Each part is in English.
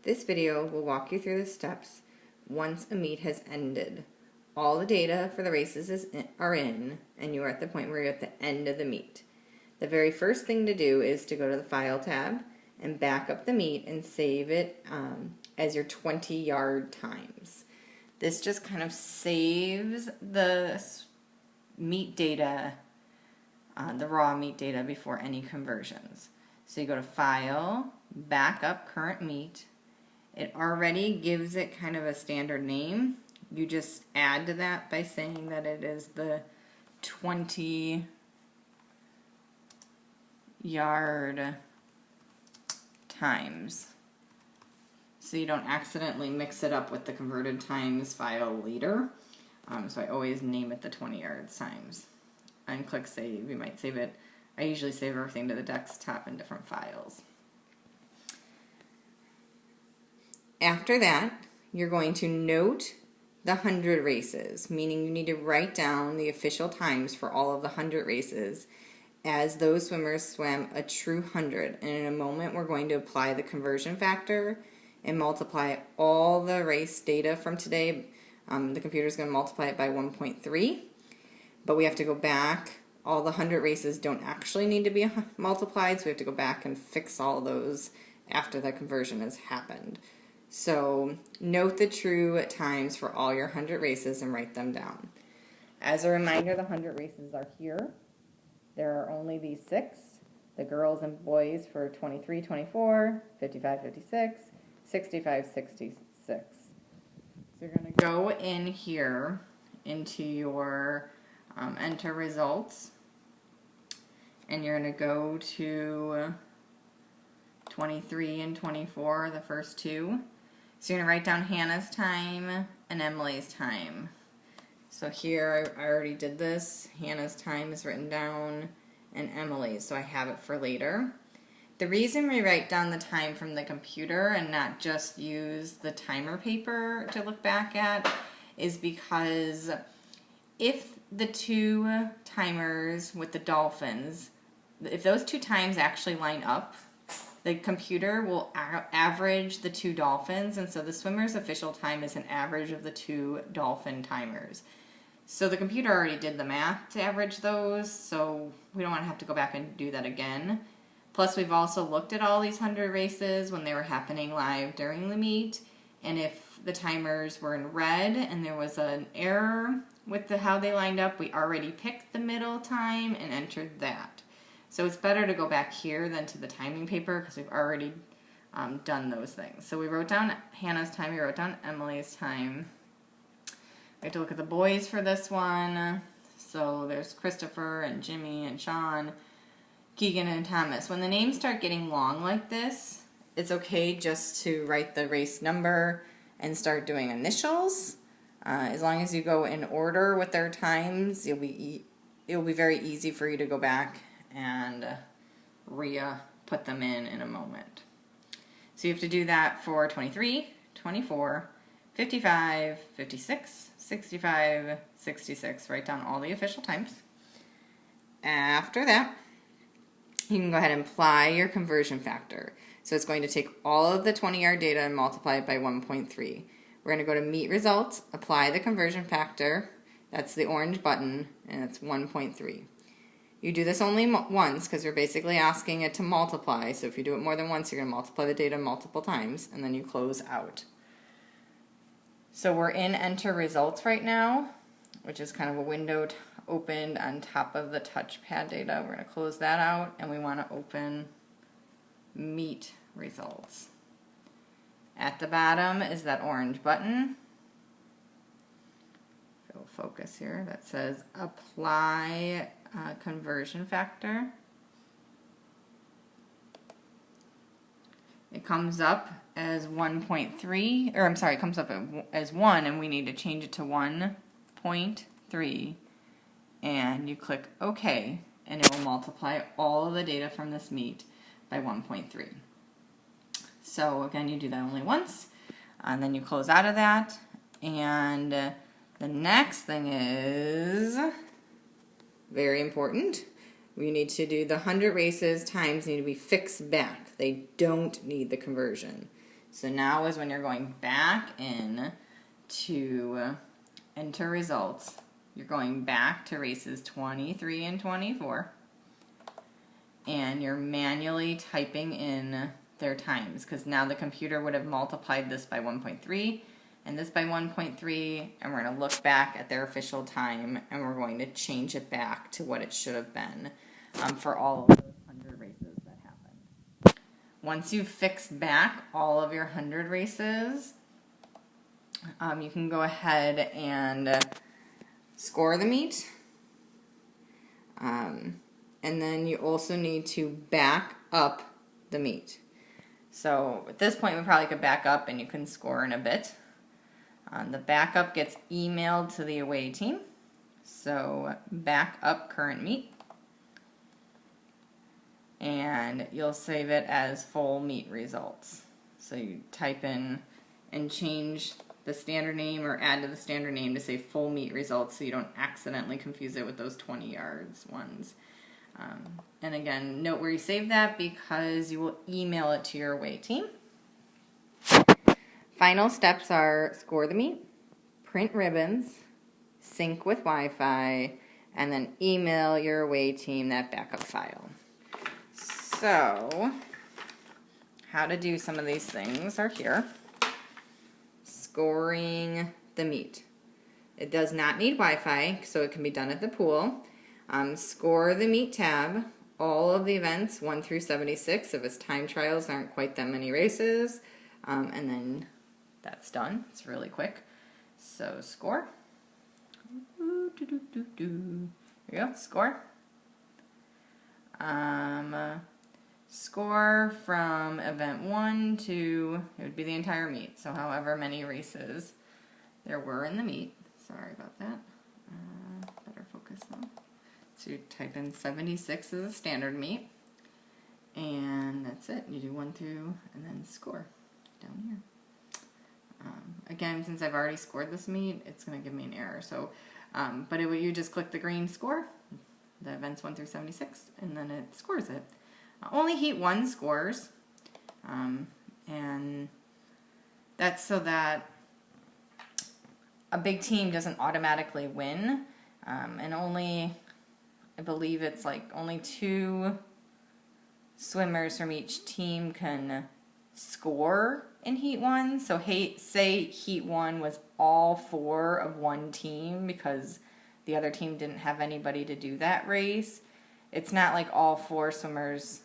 This video will walk you through the steps once a meet has ended. All the data for the races are in, and you're at the point where you're at the end of the meet. The very first thing to do is to go to the File tab and back up the meet and save it as your 20-yard times. This just kind of saves the meet data, the raw meet data before any conversions. So you go to File, back up current meet. It already gives it kind of a standard name. You just add to that by saying that it is the 20-yard times. So you don't accidentally mix it up with the converted times file later. So I always name it the 20 yards times. And click save. You might save it. I usually save everything to the desktop in different files. After that, you're going to note the 100 races, meaning you need to write down the official times for all of the 100 races as those swimmers swam a true 100. And in a moment, we're going to apply the conversion factor and multiply all the race data from today. The computer's going to multiply it by 1.3, but we have to go back. All the 100 races don't actually need to be multiplied, so we have to go back and fix all those after the conversion has happened. So note the true times for all your 100 races and write them down. As a reminder, the 100 races are here. There are only these 6, the girls and boys for 23, 24, 55, 56, 65, 66. So you're going to go in here into your enter results, and you're going to go to 23 and 24, the first two. So you're going to write down Hannah's time and Emily's time. So here I already did this. Hannah's time is written down and Emily's, so I have it for later. The reason we write down the time from the computer and not just use the timer paper to look back at is because if the two timers with the dolphins, if those two times actually line up, the computer will average the two dolphins, and so the swimmer's official time is an average of the two dolphin timers. So the computer already did the math to average those, so we don't want to have to go back and do that again. Plus, we've also looked at all these 100 races when they were happening live during the meet, and if the timers were in red and there was an error with how they lined up, we already picked the middle time and entered that. So it's better to go back here than to the timing paper because we've already done those things. So we wrote down Hannah's time, we wrote down Emily's time. We have to look at the boys for this one. So there's Christopher and Jimmy and Sean, Keegan and Thomas. When the names start getting long like this, it's okay just to write the race number and start doing initials. As long as you go in order with their times, it'll be very easy for you to go back and put them in a moment. So you have to do that for 23, 24, 55, 56, 65, 66. Write down all the official times. After that, you can go ahead and apply your conversion factor. So it's going to take all of the 20-yard data and multiply it by 1.3. We're going to go to Meet Results, apply the conversion factor. That's the orange button, and it's 1.3. You do this only once because you're basically asking it to multiply. So if you do it more than once, you're going to multiply the data multiple times, and then you close out. So we're in Enter Results right now, which is kind of a window opened on top of the touchpad data. We're going to close that out, and we want to open Meet Results. At the bottom is that orange button. We'll focus here. That says Apply Conversion Factor. It comes up as 1.3, or I'm sorry, it comes up as 1, and we need to change it to 1.3. And you click OK, and it will multiply all of the data from this meet by 1.3. So again, you do that only once, and then you close out of that. And the next thing is very important. We need to do the 100 races times need to be fixed back. They don't need the conversion. So now is when you're going back in to enter results. You're going back to races 23 and 24. And you're manually typing in their times, because now the computer would have multiplied this by 1.3 and this by 1.3, and we're going to look back at their official time, and we're going to change it back to what it should have been for all of those 100 races that happened. Once you've fixed back all of your 100 races, you can go ahead and score the meet. And then you also need to back up the meet. So at this point, we probably could back up and you can score in a bit. The backup gets emailed to the away team. So back up current meet. And you'll save it as full meet results. So you type in and change the standard name or add to the standard name to say full meet results, so you don't accidentally confuse it with those 20 yards ones. And again, note where you save that, because you will email it to your away team. Final steps are score the meet, print ribbons, sync with Wi-Fi, and then email your away team that backup file. So, how to do some of these things are here. Scoring the meet. It does not need Wi-Fi, so it can be done at the pool. Score the meet tab, all of the events 1 through 76 if its time trials aren't quite that many races, and then that's done. It's really quick. So score. There you go, score. Score from event 1 to, it would be the entire meet, so however many races there were in the meet. Sorry about that. Better focus though. So you type in 76 as a standard meet, and that's it. You do 1 through and then score down here. Again, since I've already scored this meet, it's going to give me an error. So, but you just click the green score, the events 1 through 76, and then it scores it. Only Heat 1 scores, and that's so that a big team doesn't automatically win, and only, I believe it's like only 2 swimmers from each team can score in Heat 1. So say Heat 1 was all 4 of one team because the other team didn't have anybody to do that race. It's not like all 4 swimmers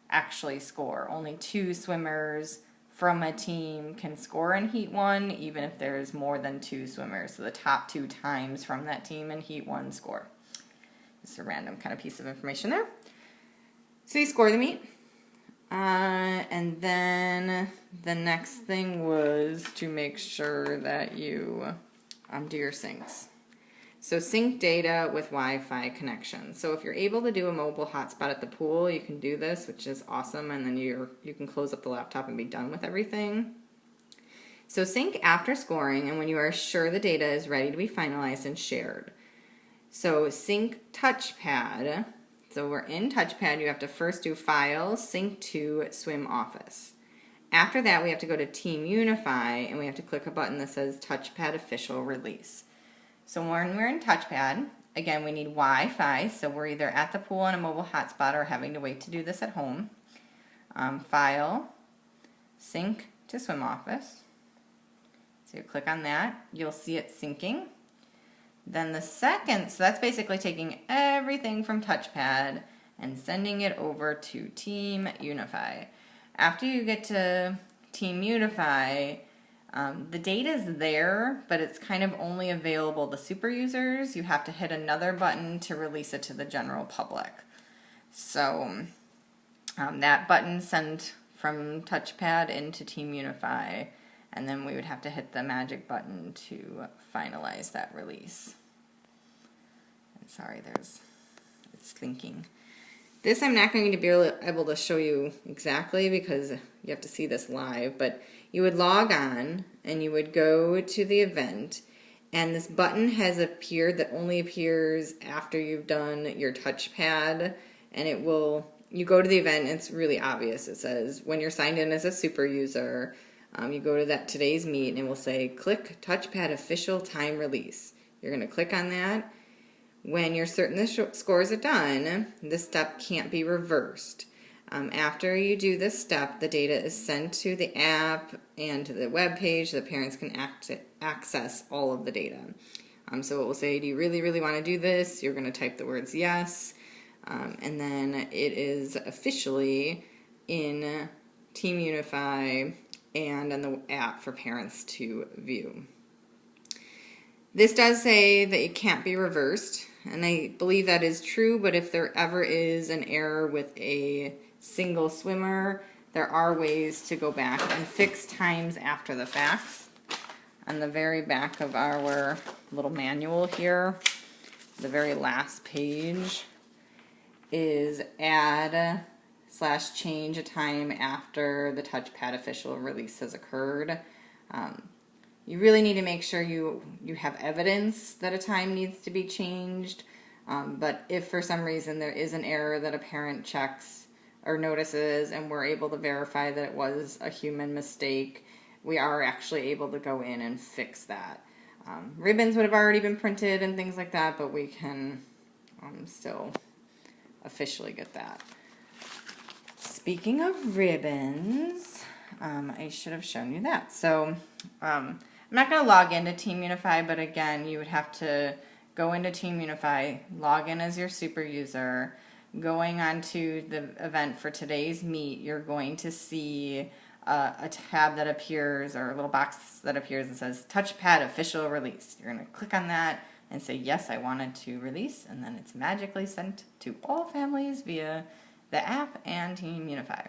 actually score. Only 2 swimmers from a team can score in Heat 1, even if there's more than 2 swimmers. So the top 2 times from that team in Heat 1 score. Just a random kind of piece of information there. So you score the meet. And then the next thing was to make sure that you do your syncs. So sync data with Wi-Fi connection. So if you're able to do a mobile hotspot at the pool, you can do this, which is awesome, and then you can close up the laptop and be done with everything. So sync after scoring and when you are sure the data is ready to be finalized and shared. So sync touchpad. So we're in touchpad. You have to first do File, Sync to Swim Office. After that, we have to go to Team Unify, and we have to click a button that says Touchpad Official Release. So when we're in touchpad, again, we need Wi-Fi, so we're either at the pool on a mobile hotspot or having to wait to do this at home. File, Sync to Swim Office. So you click on that. You'll see it syncing. Then the second, so that's basically taking everything from touchpad and sending it over to Team Unify. After you get to Team Unify, the data is there, but it's kind of only available to super users. You have to hit another button to release it to the general public. So that button sent from touchpad into Team Unify, and then we would have to hit the magic button to finalize that release. And sorry, it's thinking. This I'm not going to be able to show you exactly because you have to see this live, but you would log on and you would go to the event, and this button has appeared that only appears after you've done your touchpad, and it will, you go to the event and it's really obvious. It says when you're signed in as a super user, you go to that today's meet and it will say click touchpad official time release. You're going to click on that. When you're certain the scores are done, this step can't be reversed. After you do this step, the data is sent to the app and to the web page so the parents can access all of the data. So it will say, do you really, really want to do this? You're going to type the words yes. And then it is officially in Team Unify and on the app for parents to view. This does say that it can't be reversed, and I believe that is true, but if there ever is an error with a single swimmer, there are ways to go back and fix times after the fact. On the very back of our little manual here, the very last page is add/change a time after the touchpad official release has occurred. You really need to make sure you have evidence that a time needs to be changed, but if for some reason there is an error that a parent checks or notices and we're able to verify that it was a human mistake, we are actually able to go in and fix that. Ribbons would have already been printed and things like that, but we can still officially get that. Speaking of ribbons, I should have shown you that. So I'm not going to log into Team Unify, but again, you would have to go into Team Unify, log in as your super user. Going on to the event for today's meet, you're going to see a tab that appears, or a little box that appears that says Touchpad Official Release. You're going to click on that and say, yes, I wanted to release, and then it's magically sent to all families via the app and Team Unify.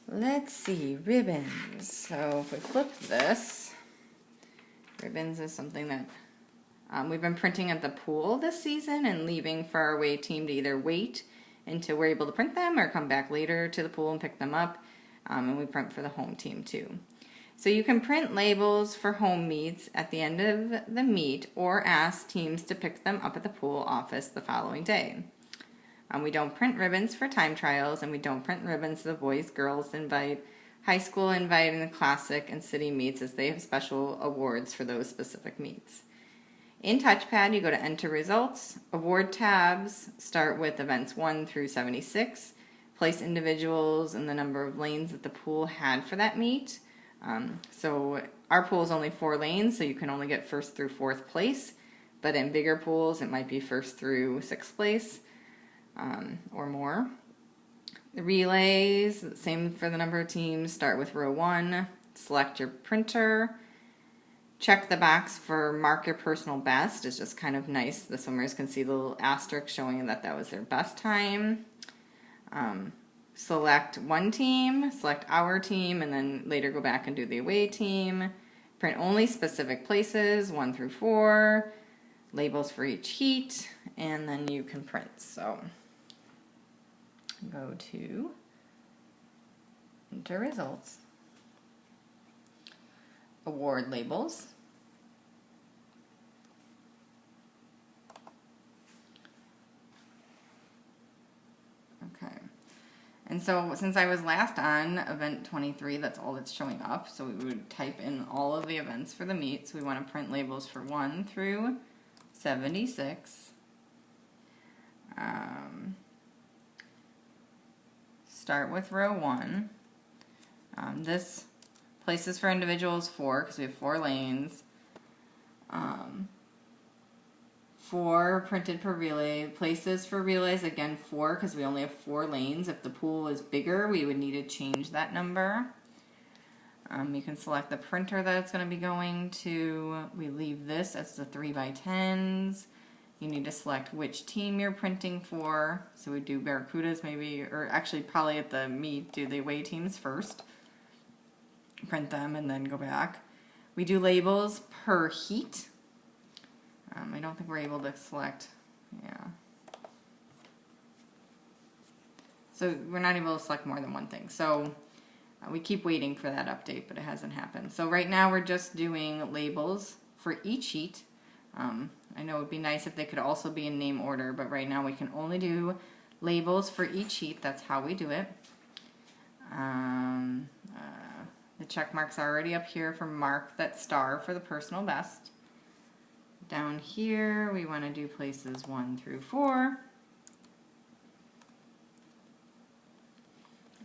Let's see, ribbons. So if we flip this, ribbons is something that we've been printing at the pool this season and leaving for our away team to either wait until we're able to print them or come back later to the pool and pick them up. And we print for the home team too. So you can print labels for home meets at the end of the meet or ask teams to pick them up at the pool office the following day. We don't print ribbons for time trials, and we don't print ribbons to the boys, girls invite, high school invite, and the classic and city meets, as they have special awards for those specific meets. In Touchpad, you go to Enter Results. Award tabs start with events 1 through 76. Place individuals and the number of lanes that the pool had for that meet. So our pool is only 4 lanes, so you can only get 1st through 4th place. But in bigger pools, it might be 1st through 6th place or more. The relays, same for the number of teams. Start with row 1. Select your printer. Check the box for mark your personal best. It's just kind of nice. The swimmers can see the little asterisk showing that that was their best time. Select one team, select our team, and then later go back and do the away team. Print only specific places, 1 through 4. Labels for each heat, and then you can print. So go to Enter Results. Award labels. Okay. And so since I was last on event 23, that's all that's showing up. So we would type in all of the events for the meet. So we want to print labels for 1 through 76. Start with row 1. This places for individuals 4 because we have 4 lanes. 4 printed per relay. Places for relays, again 4 because we only have 4 lanes. If the pool is bigger, we would need to change that number. You can select the printer that it's going to be going to. We leave this as the 3x10s. You need to select which team you're printing for. So we do Barracudas maybe, or actually probably at the meet, do the away teams first. Print them and then go back. We do labels per heat. I don't think we're able to select, yeah. So we're not able to select more than one thing. So we keep waiting for that update, but it hasn't happened. So right now we're just doing labels for each heat. I know it would be nice if they could also be in name order, but right now we can only do labels for each heat. That's how we do it. check marks already up here for mark that star for the personal best. Down here, we want to do places 1 through 4.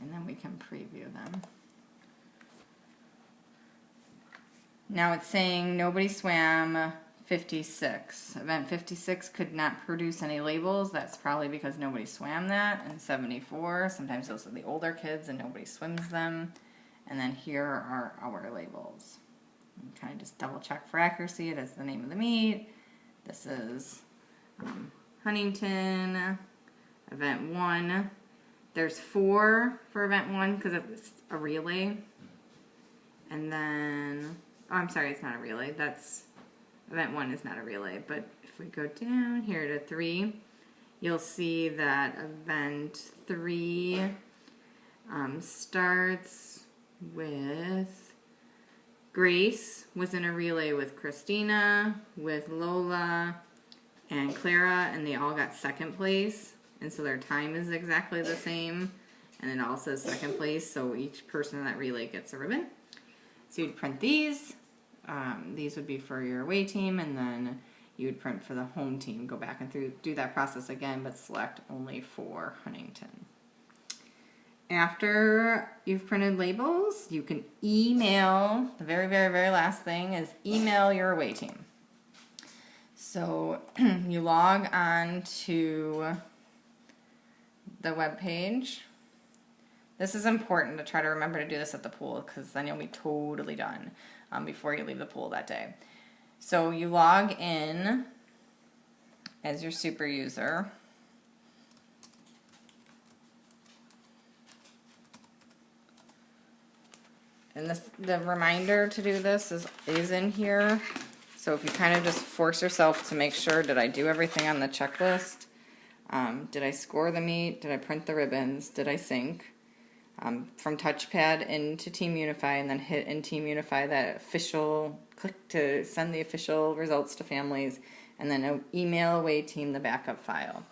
And then we can preview them. Now it's saying nobody swam 56. Event 56 could not produce any labels. That's probably because nobody swam that. And 74, sometimes those are the older kids and nobody swims them. And then here are our labels. You kind of just double check for accuracy. It is the name of the meet. This is Huntington, event 1. There's 4 for event 1 because it's a relay. And then, oh, I'm sorry, it's not a relay. That's, event 1 is not a relay. But if we go down here to 3, you'll see that event 3 starts with Grace was in a relay with Christina, with Lola, and Clara, and they all got second place. And so their time is exactly the same. And it all says second place, so each person in that relay gets a ribbon. So you'd print these. These would be for your away team, and then you would print for the home team. Go back and do that process again, but select only for Huntington. After you've printed labels, you can email, the very, very, very last thing is email your away team. So you log on to the web page. This is important to try to remember to do this at the pool because then you'll be totally done before you leave the pool that day. So you log in as your super user. And the reminder to do this is in here. So if you kind of just force yourself to make sure, did I do everything on the checklist? Did I score the meet? Did I print the ribbons? Did I sync? From touchpad into Team Unify, and then hit in Team Unify that official, click to send the official results to families, and then email away team the backup file.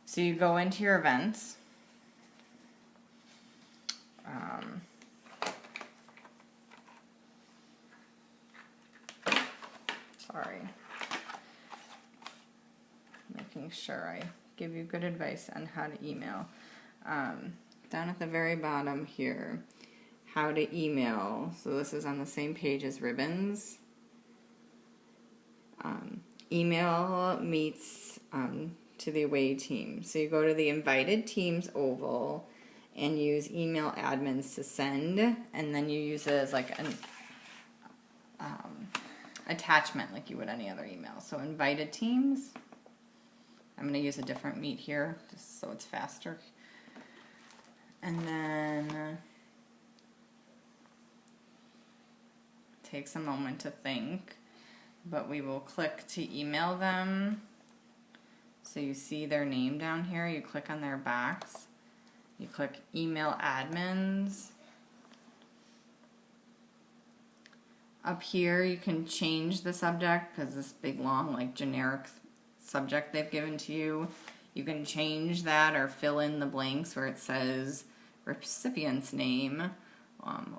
So you go into your events. Sorry. Making sure I give you good advice on how to email. Down at the very bottom here, how to email. So this is on the same page as ribbons. Email meets to the away team. So you go to the invited teams oval and use email admins to send, and then you use it as like an attachment like you would any other email. So invited teams. I'm going to use a different meet here just so it's faster. And then takes a moment to think, but we will click to email them. So you see their name down here, you click on their box, you click email admins. Up here you can change the subject because this big long like generic subject they've given to you. You can change that or fill in the blanks where it says recipient's name,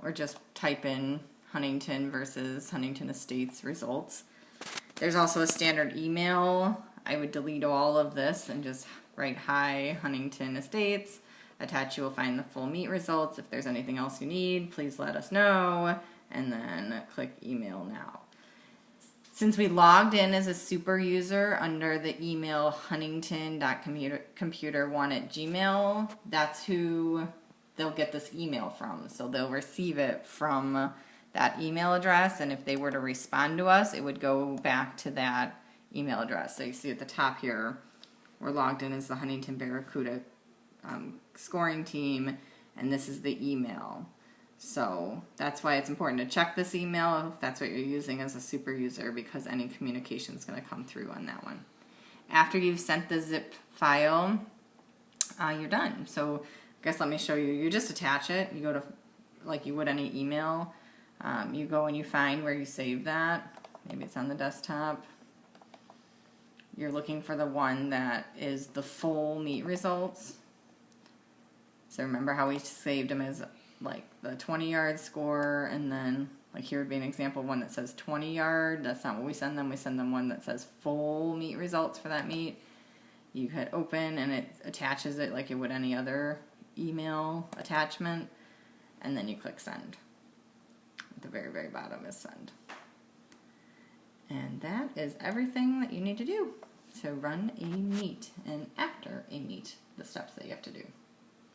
or just type in Huntington versus Huntington Estates results. There's also a standard email. I would delete all of this and just write hi Huntington Estates. Attached you will find the full meet results. If there's anything else you need, please let us know. And then click email now. Since we logged in as a super user under the email huntington.computer1@gmail, that's who they'll get this email from. So they'll receive it from that email address, and if they were to respond to us, it would go back to that email address. So you see at the top here, we're logged in as the Huntington Barracuda scoring team, and this is the email. So that's why it's important to check this email if that's what you're using as a super user, because any communication is going to come through on that one. After you've sent the zip file, you're done. So I guess let me show you. You just attach it. You go to, like you would any email, you go and you find where you save that. Maybe it's on the desktop. You're looking for the one that is the full meet results. So remember how we saved them as like the 20-yard score, and then like here would be an example of one that says 20-yard. That's not what we send them. We send them one that says full meet results for that meet. You hit open and it attaches it like it would any other email attachment, and then you click send. At the very, very bottom is send. And that is everything that you need to do to run a meet, and after a meet, the steps that you have to do.